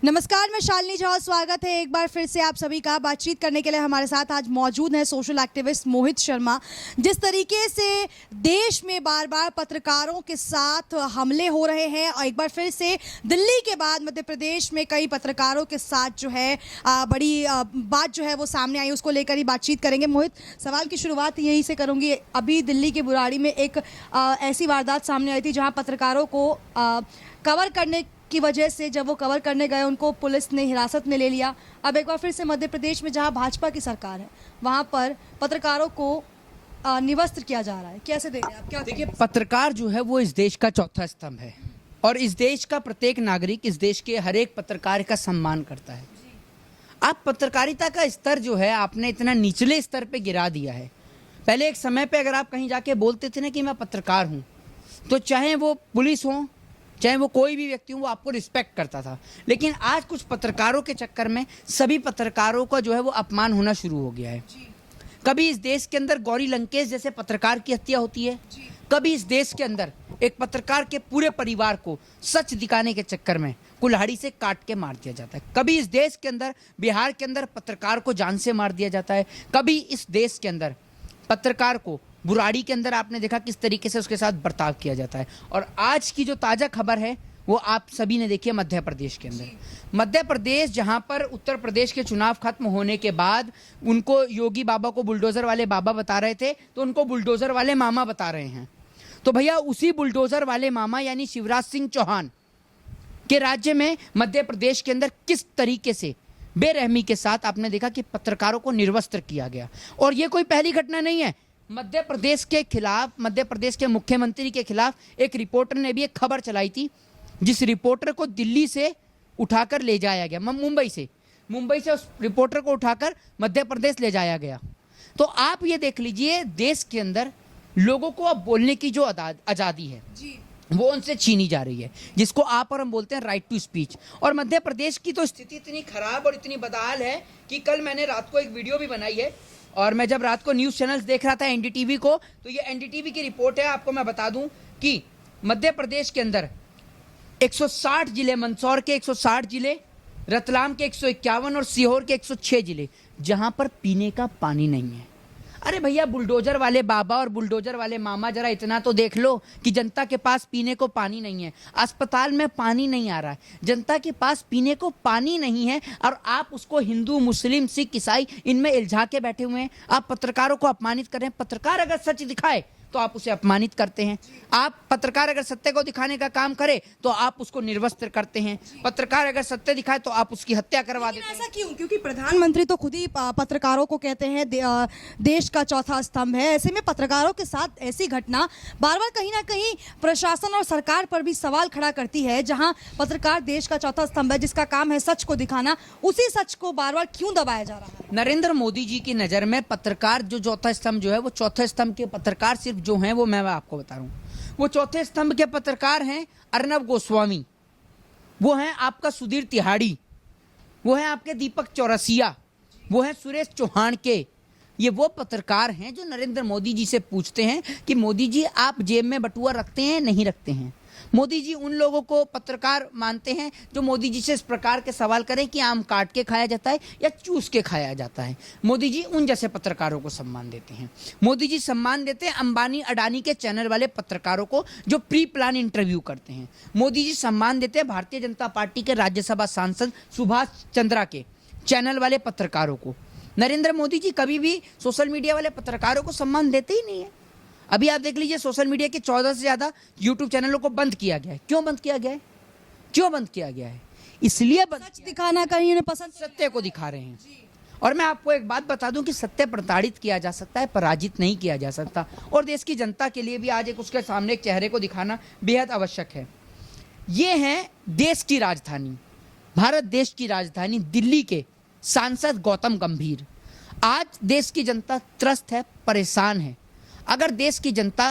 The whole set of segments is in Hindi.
नमस्कार, मैं शालिनी झा। स्वागत है एक बार फिर से आप सभी का। बातचीत करने के लिए हमारे साथ आज मौजूद हैं सोशल एक्टिविस्ट मोहित शर्मा। जिस तरीके से देश में बार बार पत्रकारों के साथ हमले हो रहे हैं और एक बार फिर से दिल्ली के बाद मध्य प्रदेश में कई पत्रकारों के साथ जो है बड़ी बात जो है वो सामने आई, उसको लेकर ही बातचीत करेंगे। मोहित, सवाल की शुरुआत यहीं से करूँगी। अभी दिल्ली के बुराड़ी में एक ऐसी वारदात सामने आई थी जहाँ पत्रकारों को कवर करने की वजह से, जब वो कवर करने गए, उनको पुलिस ने हिरासत में ले लिया। अब एक बार फिर से मध्य प्रदेश में जहां भाजपा की सरकार है, वहां पर पत्रकारों को निवस्त्र किया जा रहा है। कैसे देख रहे हैं आप? क्या देखिए, पत्रकार जो है वो इस देश का चौथा स्तंभ है और इस देश का प्रत्येक नागरिक इस देश के हर एक पत्रकार का सम्मान करता है। आप पत्रकारिता का स्तर जो है आपने इतना निचले स्तर पे गिरा दिया है। पहले एक समय पे अगर आप कहीं जाके बोलते थे ना कि मैं पत्रकार हूँ, तो चाहे वो पुलिस हो, चाहे वो कोई भी व्यक्ति हो, वो आपको रिस्पेक्ट करता था। लेकिन आज कुछ पत्रकारों के चक्कर में सभी पत्रकारों का जो है वो अपमान होना शुरू हो गया है। कभी इस देश के अंदर गौरी लंकेश जैसे पत्रकार की हत्या होती है, कभी इस देश के अंदर एक पत्रकार के पूरे परिवार को सच दिखाने के चक्कर में कुल्हाड़ी से काट के मार दिया जाता है। कभी इस देश के अंदर, बिहार के अंदर पत्रकार को जान से मार दिया जाता है। कभी इस देश के अंदर पत्रकार को बुराड़ी के अंदर आपने देखा किस तरीके से उसके साथ बर्ताव किया जाता है। और आज की जो ताज़ा खबर है वो आप सभी ने देखी है मध्य प्रदेश के अंदर। मध्य प्रदेश, जहां पर उत्तर प्रदेश के चुनाव खत्म होने के बाद उनको योगी बाबा को बुलडोज़र वाले बाबा बता रहे थे, तो उनको बुलडोज़र वाले मामा बता रहे हैं। तो भैया, उसी बुलडोज़र वाले मामा यानी शिवराज सिंह चौहान के राज्य में मध्य प्रदेश के अंदर किस तरीके से बेरहमी के साथ आपने देखा कि पत्रकारों को निर्वस्त्र किया गया। और ये कोई पहली घटना नहीं है। मध्य प्रदेश के खिलाफ, मध्य प्रदेश के मुख्यमंत्री के खिलाफ एक रिपोर्टर ने भी एक खबर चलाई थी, जिस रिपोर्टर को दिल्ली से उठाकर ले जाया गया, मुंबई से उस रिपोर्टर को उठाकर मध्य प्रदेश ले जाया गया। तो आप ये देख लीजिए, देश के अंदर लोगों को अब बोलने की जो आज़ादी है वो उनसे छीनी जा रही है, जिसको आप और हम बोलते हैं राइट टू स्पीच। और मध्य प्रदेश की तो स्थिति इतनी खराब और इतनी बदहाल है कि कल मैंने रात को एक वीडियो भी बनाई है, और मैं जब रात को न्यूज़ चैनल्स देख रहा था एनडीटीवी को, तो ये एनडीटीवी की रिपोर्ट है। आपको मैं बता दूं कि मध्य प्रदेश के अंदर 160 जिले, मंदसौर के 160 जिले, रतलाम के 151 और सीहोर के 106 जिले, जहां पर पीने का पानी नहीं है। अरे भैया, बुलडोजर वाले बाबा और बुलडोजर वाले मामा, जरा इतना तो देख लो कि जनता के पास पीने को पानी नहीं है, अस्पताल में पानी नहीं आ रहा है, जनता के पास पीने को पानी नहीं है, और आप उसको हिंदू, मुस्लिम, सिख, ईसाई इनमें इल्झा के बैठे हुए हैं। आप पत्रकारों को अपमानित कर रहे हैं। पत्रकार अगर सच दिखाए तो आप उसे अपमानित करते हैं। आप पत्रकार अगर सत्य को दिखाने का काम करे तो आप उसको निर्वस्त्र करते हैं। पत्रकार अगर सत्य दिखाए तो आप उसकी हत्या करवा देते हैं। ऐसा क्यों? क्योंकि प्रधानमंत्री तो खुद ही पत्रकारों को कहते हैं देश का चौथा स्तंभ है। ऐसे में पत्रकारों के साथ ऐसी घटना बार बार कहीं ना कहीं प्रशासन और सरकार पर भी सवाल खड़ा करती है। जहां पत्रकार देश का चौथा स्तंभ है, जिसका काम है सच को दिखाना, उसी सच को बार बार क्यों दबाया जा रहा है? नरेंद्र मोदी जी की नज़र में पत्रकार जो चौथा स्तंभ जो है, वो चौथे स्तंभ के पत्रकार सिर्फ जो हैं वो मैं आपको बता रहा हूँ, वो चौथे स्तंभ के पत्रकार हैं अर्नब गोस्वामी, वो हैं आपका सुधीर तिहाड़ी, वो हैं आपके दीपक चौरसिया, वो हैं सुरेश चौहान के। ये वो पत्रकार हैं जो नरेंद्र मोदी जी से पूछते हैं कि मोदी जी, आप जेब में बटुआ रखते हैं, नहीं रखते हैं। मोदी जी उन लोगों को पत्रकार मानते हैं जो मोदी जी से इस प्रकार के सवाल करें कि आम काट के खाया जाता है या चूस के खाया जाता है। मोदी जी उन जैसे पत्रकारों को सम्मान देते हैं। मोदी जी सम्मान देते हैं अंबानी अडानी के चैनल वाले पत्रकारों को जो प्री प्लान इंटरव्यू करते हैं। मोदी जी सम्मान देते हैं भारतीय जनता पार्टी के राज्यसभा सांसद सुभाष चंद्रा के चैनल वाले पत्रकारों को। नरेंद्र मोदी जी कभी भी सोशल मीडिया वाले पत्रकारों को सम्मान देते ही नहीं है। अभी आप देख लीजिए, सोशल मीडिया के 14 से ज़्यादा यूट्यूब चैनलों को बंद किया गया है। क्यों बंद किया गया है? क्यों बंद किया गया है? इसलिए सच दिखाना कहीं उन्हें पसंद, सत्य को दिखा रहे हैं। और मैं आपको एक बात बता दूं कि सत्य प्रताड़ित किया जा सकता है, पराजित नहीं किया जा सकता। और देश की जनता के लिए भी आज एक उसके सामने एक चेहरे को दिखाना बेहद आवश्यक है। ये है देश की राजधानी, भारत देश की राजधानी दिल्ली के सांसद गौतम गंभीर। आज देश की जनता त्रस्त है, परेशान है। अगर देश की जनता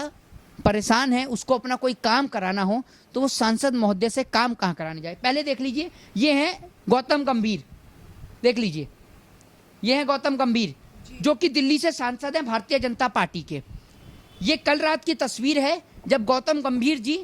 परेशान है, उसको अपना कोई काम कराना हो, तो वो सांसद महोदय से काम कहाँ कराने जाए? पहले देख लीजिए, ये हैं गौतम गंभीर, देख लीजिए, ये हैं गौतम गंभीर जो कि दिल्ली से सांसद हैं भारतीय जनता पार्टी के। ये कल रात की तस्वीर है जब गौतम गंभीर जी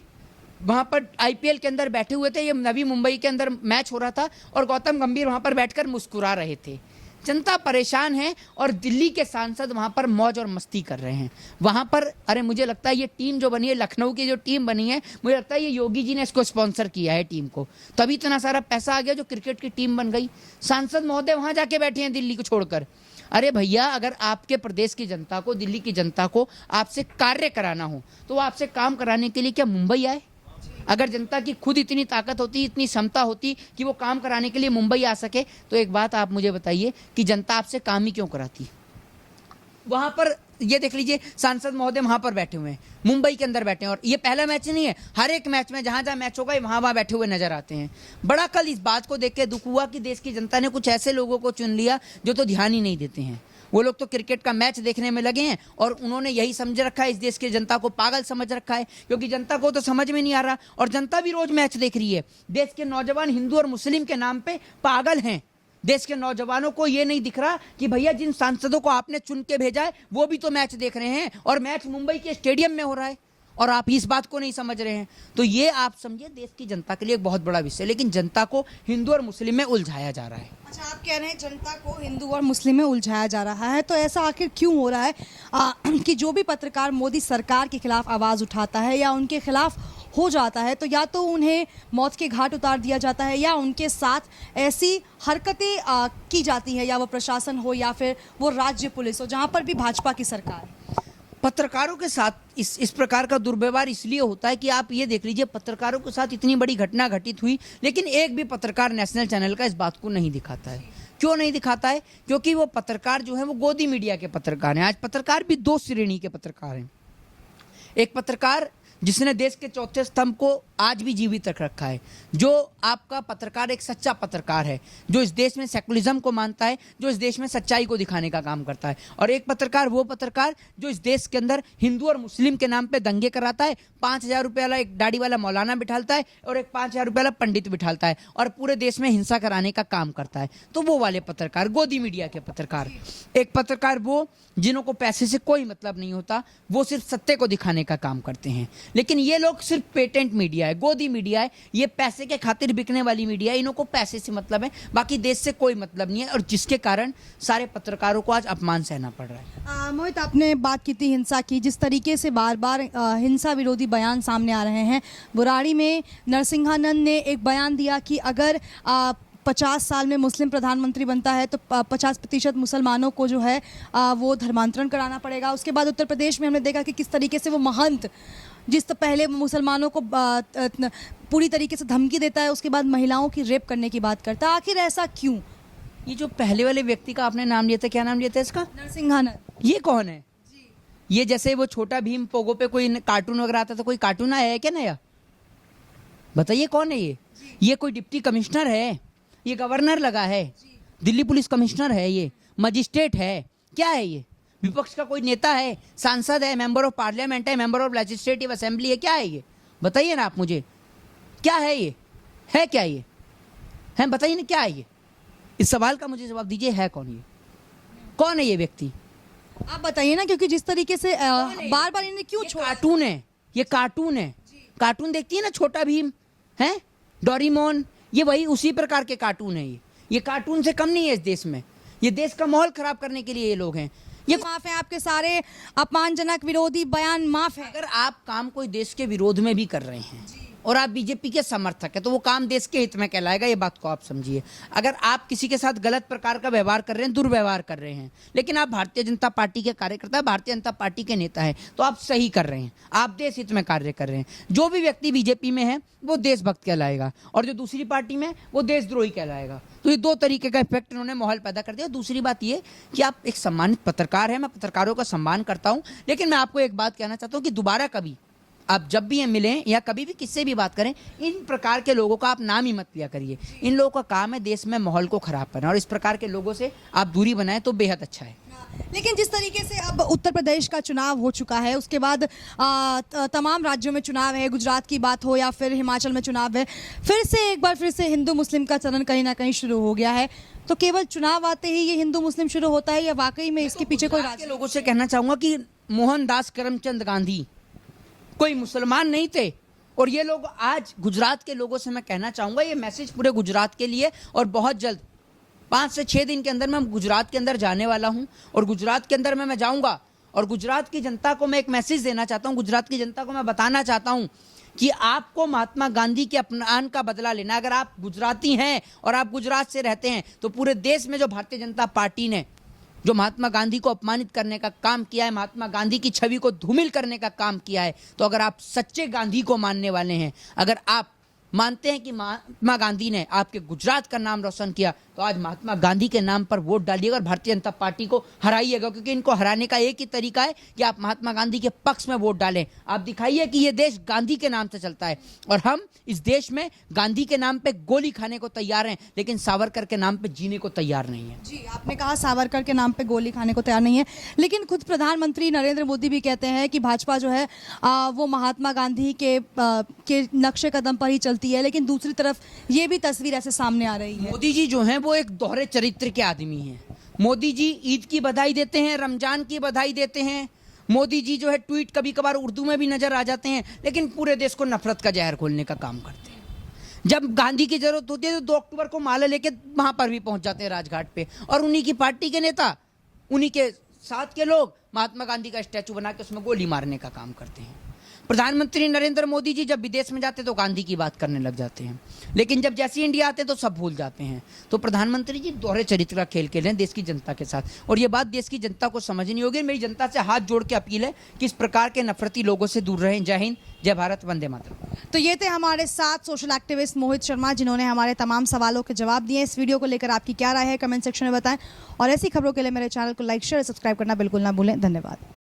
वहां पर आईपीएल के अंदर बैठे हुए थे, ये नवी मुंबई के अंदर मैच हो रहा था और गौतम गंभीर वहां पर बैठकर मुस्कुरा रहे थे। जनता परेशान है और दिल्ली के सांसद वहां पर मौज और मस्ती कर रहे हैं। वहां पर अरे मुझे लगता है ये टीम जो बनी है, लखनऊ की जो टीम बनी है, मुझे लगता है ये योगी जी ने इसको स्पॉन्सर किया है टीम को, तभी इतना सारा पैसा आ गया जो क्रिकेट की टीम बन गई। सांसद महोदय वहां जाके बैठे हैं दिल्ली को छोड़कर। अरे भैया, अगर आपके प्रदेश की जनता को, दिल्ली की जनता को आपसे कार्य कराना हो तो वो आपसे काम कराने के लिए क्या मुंबई आए? अगर जनता की खुद इतनी ताकत होती, इतनी क्षमता होती कि वो काम कराने के लिए मुंबई आ सके, तो एक बात आप मुझे बताइए कि जनता आपसे काम ही क्यों कराती? वहां पर ये देख लीजिए, सांसद महोदय वहां पर बैठे हुए हैं, मुंबई के अंदर बैठे हैं, और ये पहला मैच नहीं है, हर एक मैच में जहां जहां मैच होगा वहां वहां बैठे हुए नजर आते हैं। बड़ा कल इस बात को देख के दुख हुआ कि देश की जनता ने कुछ ऐसे लोगों को चुन लिया जो तो ध्यान ही नहीं देते हैं। वो लोग तो क्रिकेट का मैच देखने में लगे हैं और उन्होंने यही समझ रखा है, इस देश की जनता को पागल समझ रखा है, क्योंकि जनता को तो समझ में नहीं आ रहा और जनता भी रोज मैच देख रही है। देश के नौजवान हिंदू और मुस्लिम के नाम पे पागल हैं। देश के नौजवानों को ये नहीं दिख रहा कि भैया जिन सांसदों को आपने चुन के भेजा है वो भी तो मैच देख रहे हैं और मैच मुंबई के स्टेडियम में हो रहा है और आप इस बात को नहीं समझ रहे हैं। तो ये आप समझिए देश की जनता के लिए एक बहुत बड़ा विषय है, लेकिन जनता को हिंदू और मुस्लिम में उलझाया जा रहा है। अच्छा, आप कह रहे हैं जनता को हिंदू और मुस्लिम में उलझाया जा रहा है, तो ऐसा आखिर क्यों हो रहा है कि जो भी पत्रकार मोदी सरकार के खिलाफ आवाज़ उठाता है या उनके खिलाफ हो जाता है तो या तो उन्हें मौत के घाट उतार दिया जाता है या उनके साथ ऐसी हरकतें की जाती है, या वो प्रशासन हो या फिर वो राज्य पुलिस हो, जहाँ पर भी भाजपा की सरकार है। पत्रकारों के साथ इस प्रकार का दुर्व्यवहार इसलिए होता है कि आप ये देख लीजिए, पत्रकारों के साथ इतनी बड़ी घटना घटित हुई लेकिन एक भी पत्रकार नेशनल चैनल का इस बात को नहीं दिखाता है। क्यों नहीं दिखाता है? क्योंकि वो पत्रकार जो है वो गोदी मीडिया के पत्रकार हैं। आज पत्रकार भी दो श्रेणी के पत्रकार हैं। एक पत्रकार जिसने देश के चौथे स्तंभ को आज भी जीवित रख रखा है, जो आपका पत्रकार एक सच्चा पत्रकार है, जो इस देश में सेकुलरिज्म को मानता है, जो इस देश में सच्चाई को दिखाने का काम करता है। और एक पत्रकार वो पत्रकार जो इस देश के अंदर हिंदू और मुस्लिम के नाम पे दंगे कराता है, 5,000 रुपये वाला एक दाढ़ी वाला मौलाना बिठालता है और एक 5,000 रुपये वाला पंडित बिठालता है और पूरे देश में हिंसा कराने का काम करता है। तो वो वाले पत्रकार, गोदी मीडिया के पत्रकार। एक पत्रकार वो जिन्हों को पैसे से कोई मतलब नहीं होता, वो सिर्फ सत्य को दिखाने का काम करते हैं। लेकिन ये लोग सिर्फ पेटेंट मीडिया है, गोदी मीडिया है, ये पैसे के खातिर बिकने वाली मीडिया है। इन्हों को पैसे से मतलब है, बाकी देश से कोई मतलब नहीं है, और जिसके कारण सारे पत्रकारों को आज अपमान सहना पड़ रहा है। मोहित, आपने बात की थी हिंसा की, जिस तरीके से बार बार हिंसा विरोधी बयान सामने आ रहे हैं। बुराड़ी में नरसिंहानंद ने एक बयान दिया कि अगर 50 साल में मुस्लिम प्रधानमंत्री बनता है तो 50% मुसलमानों को जो है वो धर्मांतरण कराना पड़ेगा। उसके बाद उत्तर प्रदेश में हमने देखा कि किस तरीके से वो महंत, जिस तो पहले मुसलमानों को पूरी तरीके से धमकी देता है, उसके बाद महिलाओं की रेप करने की बात करता है। आखिर ऐसा क्यों? ये जो पहले वाले व्यक्ति का आपने नाम लिया था, क्या नाम लिया था इसका? नरसिंहानंद। ये कौन है? ये जैसे वो छोटा भीम पोगो पे कोई कार्टून वगैरह आता था, कोई कार्टून आया है क्या नया? बताइए कौन है ये? ये कोई डिप्टी कमिश्नर है? ये गवर्नर लगा है? दिल्ली पुलिस कमिश्नर है? ये मजिस्ट्रेट है? क्या है ये? विपक्ष का कोई नेता है? सांसद है? मेंबर ऑफ पार्लियामेंट है? मेंबर ऑफ लेजिस्लेटिव असेंबली है? क्या है ये? बताइए ना आप मुझे, क्या है ये? है क्या ये? है, बताइए ना क्या है ये? इस सवाल का मुझे जवाब दीजिए, है कौन ये? कौन है ये व्यक्ति? आप बताइए ना, क्योंकि जिस तरीके से बार बार इन्हें क्यों छोड़ा? कार्टून है, ये कार्टून है। कार्टून देखती है ना, छोटा भीम है, डोरेमोन, ये वही उसी प्रकार के कार्टून है। ये कार्टून से कम नहीं है इस देश में। ये देश का माहौल खराब करने के लिए ये लोग हैं। ये माफ है, आपके सारे अपमानजनक विरोधी बयान माफ है। अगर आप काम कोई देश के विरोध में भी कर रहे हैं और आप बीजेपी के समर्थक है तो वो काम देश के हित में कहलाएगा, ये बात को आप समझिए। अगर आप किसी के साथ गलत प्रकार का व्यवहार कर रहे हैं, दुर्व्यवहार कर रहे हैं, लेकिन आप भारतीय जनता पार्टी के कार्यकर्ता, भारतीय जनता पार्टी के नेता हैं, तो आप सही कर रहे हैं, आप देश हित में कार्य कर रहे हैं। जो भी व्यक्ति बीजेपी में है वो देशभक्त कहलाएगा और जो दूसरी पार्टी में वो देशद्रोही कहलाएगा। तो ये दो तरीके का इफेक्ट इन्होंने माहौल पैदा कर दिया। दूसरी बात ये कि आप एक सम्मानित पत्रकार हैं, मैं पत्रकारों का सम्मान करता हूँ, लेकिन मैं आपको एक बात कहना चाहता हूँ कि दोबारा कभी आप जब भी ये मिलें या कभी भी किससे भी बात करें, इन प्रकार के लोगों का आप नाम ही मत लिया करिए। इन लोगों का काम है देश में माहौल को खराब करना, और इस प्रकार के लोगों से आप दूरी बनाएं तो बेहद अच्छा है। लेकिन जिस तरीके से अब उत्तर प्रदेश का चुनाव हो चुका है, उसके बाद तमाम राज्यों में चुनाव है, गुजरात की बात हो या फिर हिमाचल में चुनाव है, फिर से हिंदू मुस्लिम का चलन कहीं ना कहीं शुरू हो गया है। तो केवल चुनाव आते ही ये हिंदू मुस्लिम शुरू होता है या वाकई में इसके पीछे कोई राज्य? लोगों से कहना चाहूंगा कि मोहनदास करमचंद गांधी कोई मुसलमान नहीं थे, और ये लोग आज गुजरात के लोगों से मैं कहना चाहूँगा, ये मैसेज पूरे गुजरात के लिए, और बहुत जल्द 5 से 6 दिन के अंदर मैं गुजरात के अंदर जाने वाला हूँ, और गुजरात के अंदर मैं जाऊँगा और गुजरात की जनता को मैं एक मैसेज देना चाहता हूँ, गुजरात की जनता को मैं बताना चाहता हूँ कि आपको महात्मा गांधी के अपमान का बदला लेना। अगर आप गुजराती हैं और आप गुजरात से रहते हैं तो पूरे देश में जो भारतीय जनता पार्टी ने जो महात्मा गांधी को अपमानित करने का काम किया है, महात्मा गांधी की छवि को धूमिल करने का काम किया है, तो अगर आप सच्चे गांधी को मानने वाले हैं, अगर आप मानते हैं कि महात्मा गांधी ने आपके गुजरात का नाम रोशन किया, तो आज महात्मा गांधी के नाम पर वोट डालिएगा और भारतीय जनता पार्टी को हराइएगा, क्योंकि इनको हराने का एक ही तरीका है कि आप महात्मा गांधी के पक्ष में वोट डालें। आप दिखाइए कि ये देश गांधी के नाम से चलता है, और हम इस देश में गांधी के नाम पे गोली खाने को तैयार हैं, लेकिन सावरकर के नाम पे जीने को तैयार नहीं है। जी, आपने कहा सावरकर के नाम पे गोली खाने को तैयार नहीं है, लेकिन खुद प्रधानमंत्री नरेंद्र मोदी भी कहते हैं कि भाजपा जो है वो महात्मा गांधी के नक्शे कदम पर ही चलती है, लेकिन दूसरी तरफ ये भी तस्वीर ऐसे सामने आ रही है। मोदी जी जो हैं वो एक दोहरे चरित्र के आदमी हैं। मोदी जी ईद की बधाई देते हैं, रमजान की बधाई देते हैं, मोदी जी जो है ट्वीट कभी कभार उर्दू में भी नजर आ जाते हैं, लेकिन पूरे देश को नफरत का जहर घोलने का काम करते हैं। जब गांधी की जरूरत होती है तो 2 अक्टूबर को माला लेके वहां पर भी पहुंच जाते हैं राजघाट पे, और उन्हीं की पार्टी के नेता, उन्हीं के साथ के लोग महात्मा गांधी का स्टैचू बना के उसमें गोली मारने का काम करते हैं। प्रधानमंत्री नरेंद्र मोदी जी जब विदेश में जाते तो गांधी की बात करने लग जाते हैं, लेकिन जब जैसे इंडिया आते तो सब भूल जाते हैं। तो प्रधानमंत्री जी दोहरे चरित्र का खेल खेल रहे हैं देश की जनता के साथ, और ये बात देश की जनता को समझनी होगी। मेरी जनता से हाथ जोड़ के अपील है कि इस प्रकार के नफरती लोगों से दूर रहें। जय हिंद, जय भारत, वंदे मातरम। तो ये थे हमारे साथ सोशल एक्टिविस्ट मोहित शर्मा, जिन्होंने हमारे तमाम सवालों के जवाब दिए। इस वीडियो को लेकर आपकी क्या राय है, कमेंट सेक्शन में बताएं, और ऐसी खबरों के लिए मेरे चैनल को लाइक, शेयर, सब्सक्राइब करना बिल्कुल ना भूलें। धन्यवाद।